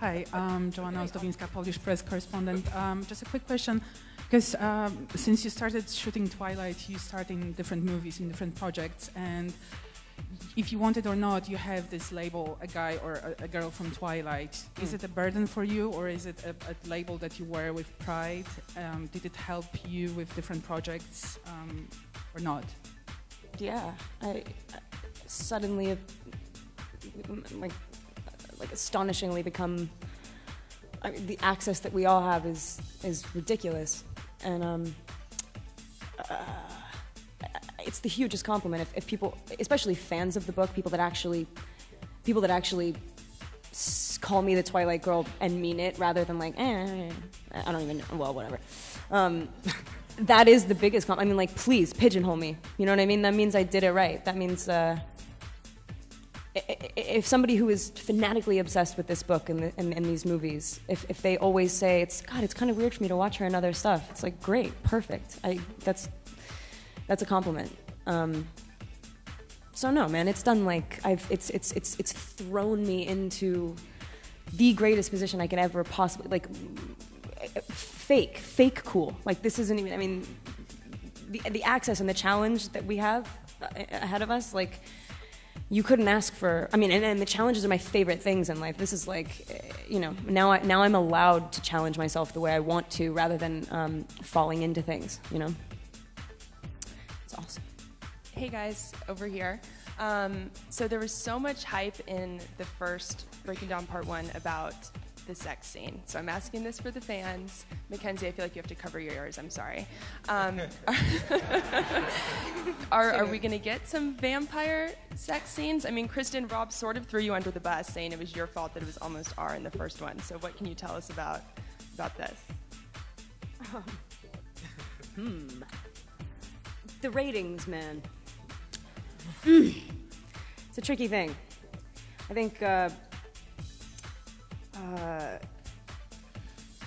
Hi, I'm Joanna Ozdowinska, Polish press correspondent. Just a quick question, because since you started shooting Twilight, you start in different movies, in different projects, and if you want it or not, you have this label, a guy or a girl from Twilight. Is it a burden for you, or is it a label that you wear with pride? Did it help you with different projects, or not? Yeah, I suddenly, like astonishingly become. The access that we all have is ridiculous, and it's the hugest compliment if people, especially fans of the book, people that actually call me the Twilight girl and mean it rather than like, I don't even know, well, whatever. That is the biggest compliment. I mean, like, please pigeonhole me. You know what I mean? That means I did it right. That means if somebody who is fanatically obsessed with this book and these movies, if they always say it's kind of weird for me to watch her in other stuff, it's like, great, perfect. That's a compliment. So no, man, it's done like it's thrown me into the greatest position I could ever possibly, like, fake cool. Like, this isn't even. I mean, the access and the challenge that we have ahead of us, like. You couldn't ask for. I mean, and the challenges are my favorite things in life. This is like, now I'm allowed to challenge myself the way I want to, rather than falling into things. You know, it's awesome. Hey guys, over here. So there was so much hype in the first Breaking Down Part 1 about the sex scene. So I'm asking this for the fans. Mackenzie, I feel like you have to cover your ears. I'm sorry. Are we going to get some vampire sex scenes? I mean, Kristen, Rob sort of threw you under the bus, saying it was your fault that it was almost R in the first one. So what can you tell us about this? The ratings, man. It's a tricky thing. I think.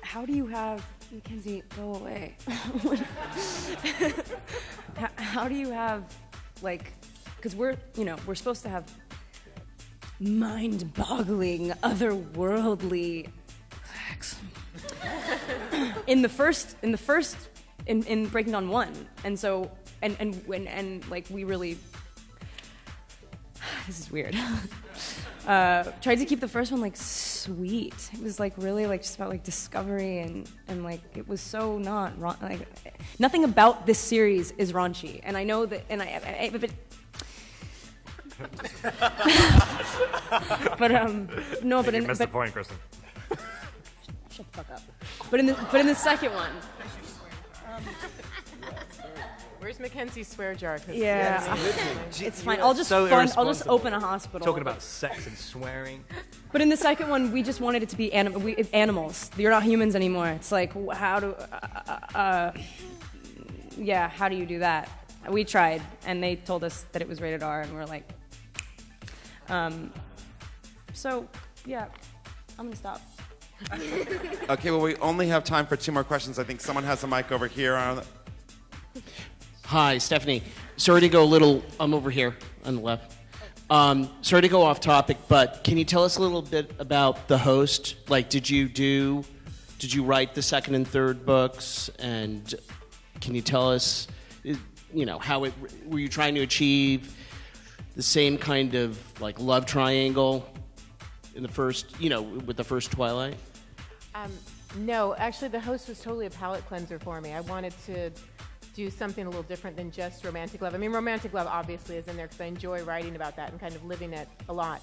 How do you have Mackenzie go away? How do you have, like, because we're supposed to have mind-boggling, otherworldly sex in Breaking Dawn 1, and so and like we really. This is weird. Tried to keep the first one like sweet. It was like really like just about like discovery and like it was so not like nothing about this series is raunchy. And I know that, and but you missed the point, Kristen. Shut the fuck up. But in the second one. Where's Mackenzie's swear jar? Yeah, it's fine. I'll just open a hospital. Talking about sex and swearing. But in the second one, we just wanted it to be animals. You're not humans anymore. It's like, how do you do that? We tried, and they told us that it was rated R, and we were like, so yeah, I'm gonna stop. Okay, well, we only have time for 2 more questions. I think someone has a mic over here. Hi, Stephenie. Sorry to go a little, I'm over here on the left. Sorry to go off topic, but can you tell us a little bit about the host? Like, did you write the second and third books? And can you tell us, how were you trying to achieve the same kind of, like, love triangle in the first, with the first Twilight? No, actually, the host was totally a palate cleanser for me. I wanted to do something a little different than just romantic love. I mean, romantic love obviously is in there because I enjoy writing about that and kind of living it a lot.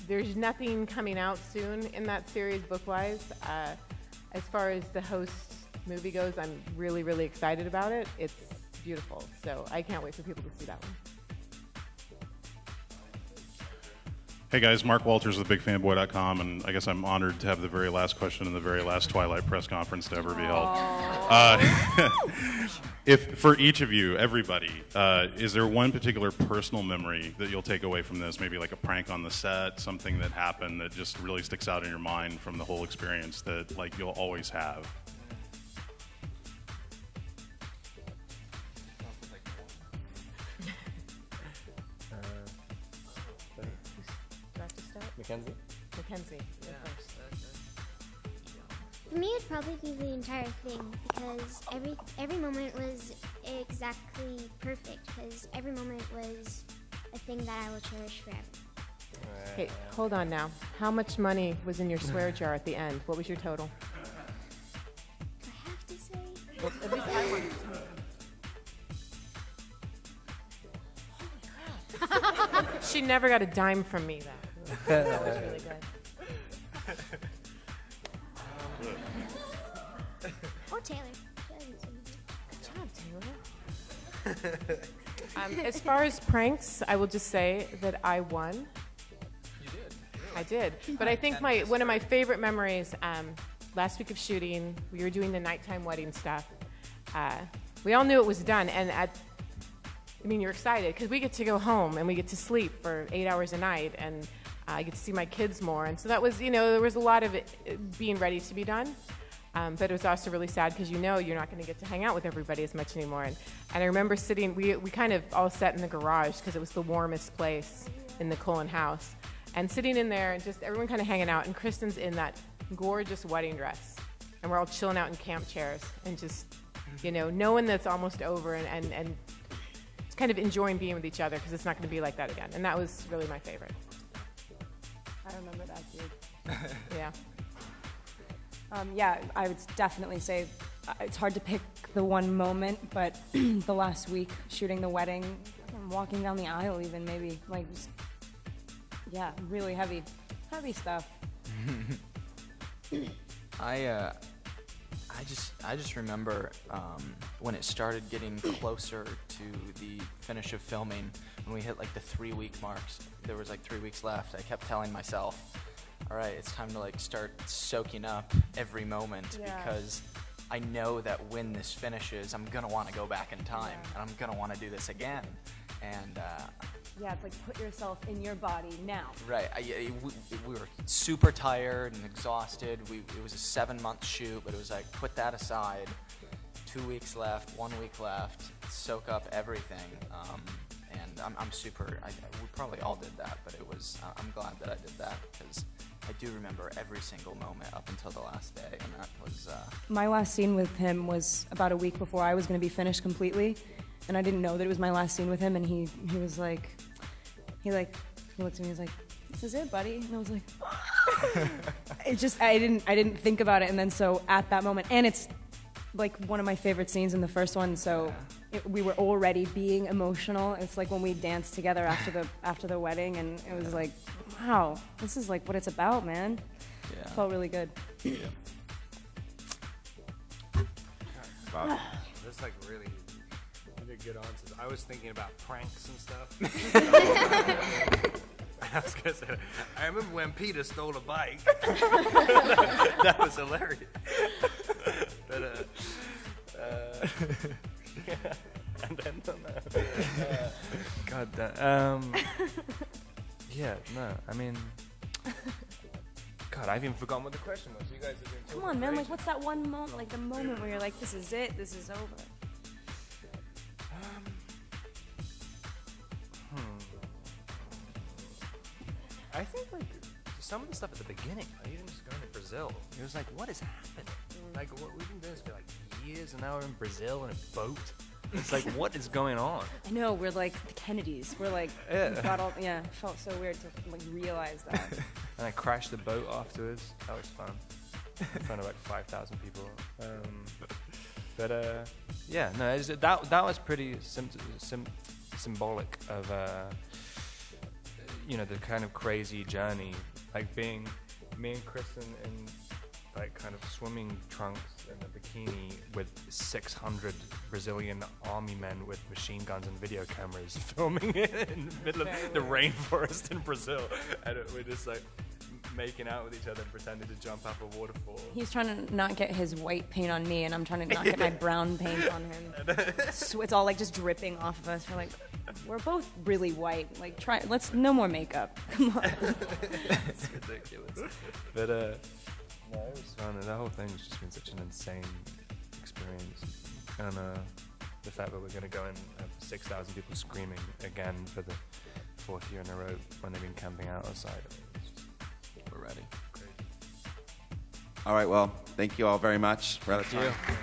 There's nothing coming out soon in that series book-wise. As far as the host movie goes, I'm really, really excited about it. It's beautiful, so I can't wait for people to see that one. Hey guys, Mark Walters with BigFanboy.com, and I guess I'm honored to have the very last question in the very last Twilight press conference to ever be held. If for each of you, everybody, is there one particular personal memory that you'll take away from this? Maybe like a prank on the set, something that happened that just really sticks out in your mind from the whole experience that like you'll always have? Mackenzie? Mackenzie, you're first. For me, it'd probably be the entire thing because every moment was exactly perfect because every moment was a thing that I will cherish forever. Okay, hold on now. How much money was in your swear jar at the end? What was your total? Do I have to say? Well, at least I want to know. She never got a dime from me, though. That was really good. Or Taylor. Good job, Taylor. As far as pranks, I will just say that I won. You did. I did. But I think one of my favorite memories, last week of shooting, we were doing the nighttime wedding stuff. We all knew it was done, and you're excited because we get to go home and we get to sleep for 8 hours a night, and I get to see my kids more. And so that was, there was a lot of it being ready to be done. But it was also really sad because you're not going to get to hang out with everybody as much anymore. And I remember sitting, we kind of all sat in the garage because it was the warmest place in the Cullen house. And sitting in there and just everyone kind of hanging out. And Kristen's in that gorgeous wedding dress. And we're all chilling out in camp chairs and just, knowing that it's almost over and just kind of enjoying being with each other because it's not going to be like that again. And that was really my favorite. I remember that, dude. Yeah. Yeah, I would definitely say it's hard to pick the one moment, but the last week shooting the wedding, walking down the aisle even maybe, really heavy stuff. I just remember when it started getting closer to the finish of filming, when we hit the 3-week marks, there was 3 weeks left. I kept telling myself, all right, it's time to start soaking up every moment because I know that when this finishes, I'm gonna want to go back in time and I'm gonna want to do this again. And it's put yourself in your body now. Right. We were super tired and exhausted. It was a 7-month shoot, but it was put that aside. 2 weeks left, 1 week left. Soak up everything. And I'm super. We probably all did that, but I'm glad that I did that because I do remember every single moment up until the last day, and that was... My last scene with him was about a week before I was going to be finished completely, and I didn't know that it was my last scene with him, and he was like... He looked at me and he was like, this is it, buddy? And I was like... I didn't think about it, and then so at that moment... And it's one of my favorite scenes in the first one, so... we were already being emotional. It's when we danced together after the wedding, and it was wow, this is what it's about, man. Yeah. It felt really good. Yeah. Wow. That's really good answers. I was thinking about pranks and stuff. I was gonna say, I remember when Peter stole a bike. That was hilarious. But yeah. And then God damn. Yeah, no, I mean, God, I've even forgotten what the question was. You guys have been Come on, man, what's that one moment, the moment where you're this is it, this is over? I think some of the stuff at the beginning, even just going to Brazil, it was what is happening? What we've been doing this for years, and now we're in Brazil in a boat. It's what is going on? I know, we're the Kennedys. We're it felt so weird to realize that. And I crashed the boat afterwards. That was fun. In front of 5,000 people. That was pretty symbolic of the kind of crazy journey, being me and Kristen in kind of swimming trunks and a bikini with 600 Brazilian army men with machine guns and video cameras filming it in the middle of the rainforest in Brazil, and we're just making out with each other and pretending to jump up a waterfall. He's trying to not get his white paint on me, and I'm trying to not get my brown paint on him. So it's all just dripping off of us. We're both really white. Let's no more makeup. Come on. It's ridiculous. But no, it was fun, and the whole thing's just been such an insane experience. And the fact that we're going to go and have 6,000 people screaming again for the 4th year in a row when they've been camping out outside. We're All right, well, thank you all very much. We're out of Thank time. you.